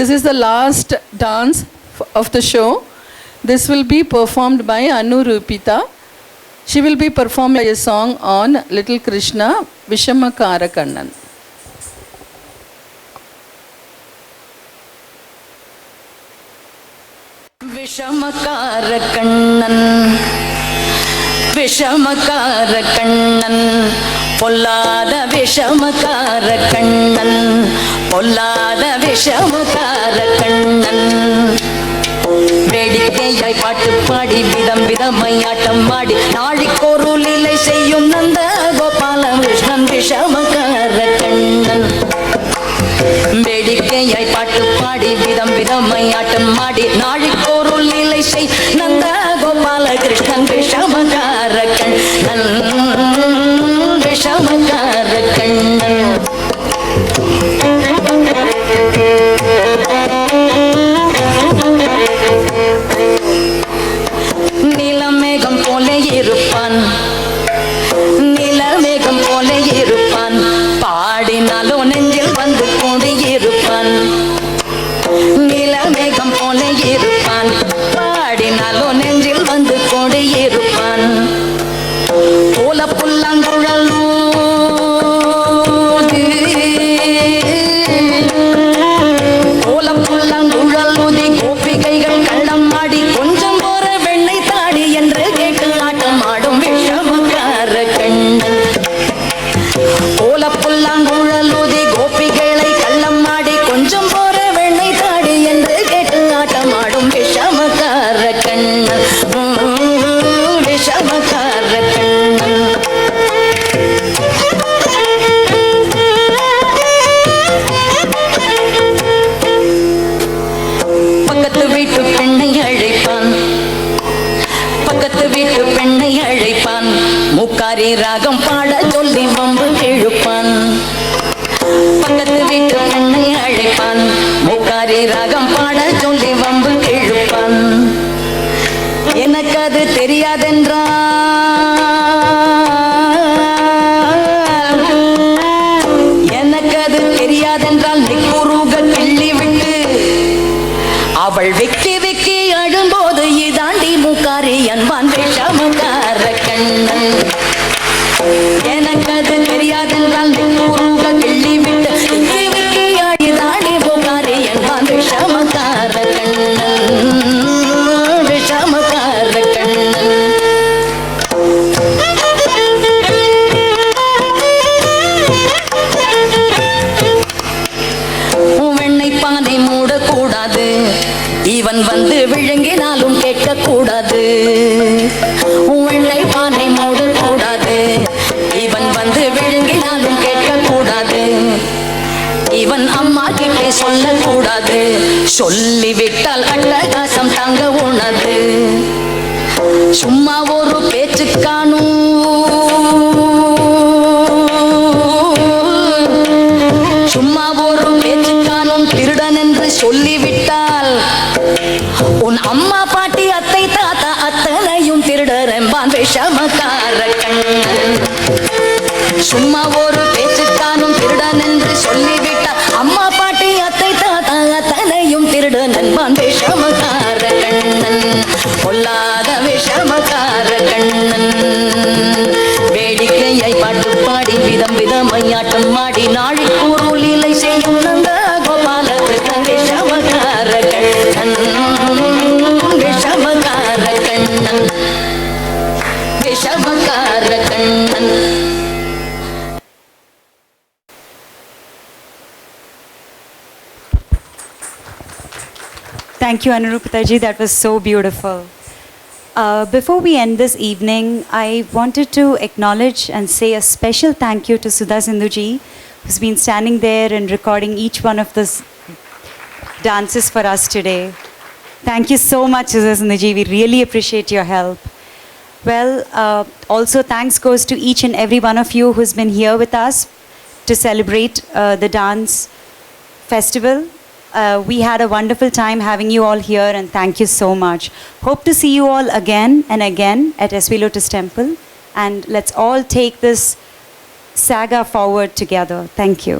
This is the last dance of the show. This will be performed by Anu Rupita. She will be performing a song on Little Krishna, Vishamakara Kannan. Vishamakara Kannan, Vishamakara Kannan, Pollada Vishamakara Kannan, Pollada Vishamakara Kannan. வேடிக்கையாய் பாட்டு பாடி விதம் விதமையாட்டம் ஆடி நாழிக்கொரு லீலை செய்யும் நந்த கோபால கிருஷ்ணன் விஷமக்கார கண்ணன். வேடிக்கையாய் பாட்டு பாடி விதம் விதமையாட்டம் ஆடி நாழிக்கொரு லீலை செய் நந்த கோபால கிருஷ்ணன் விஷமக்கார கண்ணன், விஷமக்கார கண்ணன். நீலமேகம் போல இருப்பான், நீலமேகம் போல இருப்பான், பாடினாலோ நெஞ்சில் வந்து கூடியிருப்பான். நீலமேகம் போல இருப்பான், பாடினாலோ நெஞ்சில் வந்து கூடியிருப்பான். போல புல்லாங்குழல் போல புல்லாங்குழல் ஊதி கோபிகைகள் கள்ளம் ஆடி கொஞ்சம் போற வெண்ணை தாடி என்று கேட்டு ஆட்டம் ஆடும் விஷமக்கார கண்ணன். போல புல்லாங்குழல் ஊதி கோபிகளை கள்ளம் ஆடி கொஞ்சம் போற வெண்ணை தாடி என்று கேட்டு ஆட்டம் ஆடும் விஷமக்கார கண்ணன், விஷமக்கார கண்ணன். பக்கத்து வீட்டு பெண்ணை அழைப்பான், பக்கத்து வீட்டு பெண்ணை அழைப்பான், முக்காரி ராகம் பாட சொல்லி வம்பு இழுப்பான். பக்கத்து வீட்டு பெண்ணை அழைப்பான், முக்காரி ராகம் பாட சொல்லி வம்பு இழுப்பான். எனக்கு அது தெரியாதென்றால், எனக்கு அது தெரியாதென்றால் நிக்குருக கிள்ளி விட்டு அவள் வெக்கி வெக்கி அழும்போது இதாண்டி முக்காரி அன்பான் விஷமக்கார கண்ணன். எனக்கு அது தெரியாதென்றால் நிக்குருக கிள்ளி விட்டு வெக்கி வெக்கி அழுதாண்டி முக்காரி அன்பான் விஷமக்கார கண்ணன், விஷமக்கார கண்ணன். வெண்ணை பானை மூடக்கூடாது, இவன் வந்து விழுங்கினாலும் கேட்கக்கூடாது. வெள்ளை பானை மூடக்கூடாது, இவன் வந்து விழுங்கினாலும் கேட்கக்கூடாது. இவன் அம்மா கிட்டே சொல்லக்கூடாது, சொல்லிவிட்டால் அட்டகாசம் தாங்க உணது. சும்மா ஒரு பேச்சு காணும், சும்மா ஒரு பேச்சு காணும் திருடன் என்று சொல்லிவிட்டால் உன் அம்மா பாட்டி அத்தை தாத்தா அத்தனையும் திருடர் என்பான் விஷமக்கார கண்ணன். சும்மா ஒரு பேச்சு காணும் திருடன் என்று சொல்லிவிட்டால் அம்மா பாட்டி அத்தை தாத்தா அத்தனையும் திருடன் என்பான் விஷமக்கார கண்ணன், பொல்லாத விஷமக்கார கண்ணன். வேடிக்கையை பாட்டு பாடி விதம் விதமையாட்டம் ஆடி நாழிக்கூறு லீலை செய்யும் நந்த Gopala Krishnan Vishamakkara Kannan, Vishamakkara Kannan, Vishamakkara Kannan. Thank you, Anurupitaji. That was so beautiful. Before we end this evening, I wanted to acknowledge and say a special thank you to Sudha Sindhuji, who's been standing there and recording each one of those dances for us today. Thank you so much, Sudha Sindhuji. We really appreciate your help. Well, also thanks goes to each and every one of you who's been here with us to celebrate the dance festival. We had a wonderful time having you all here, and thank you so much. Hope to see you all again and again at SV Lotus Temple, and let's all take this saga forward together. Thank you.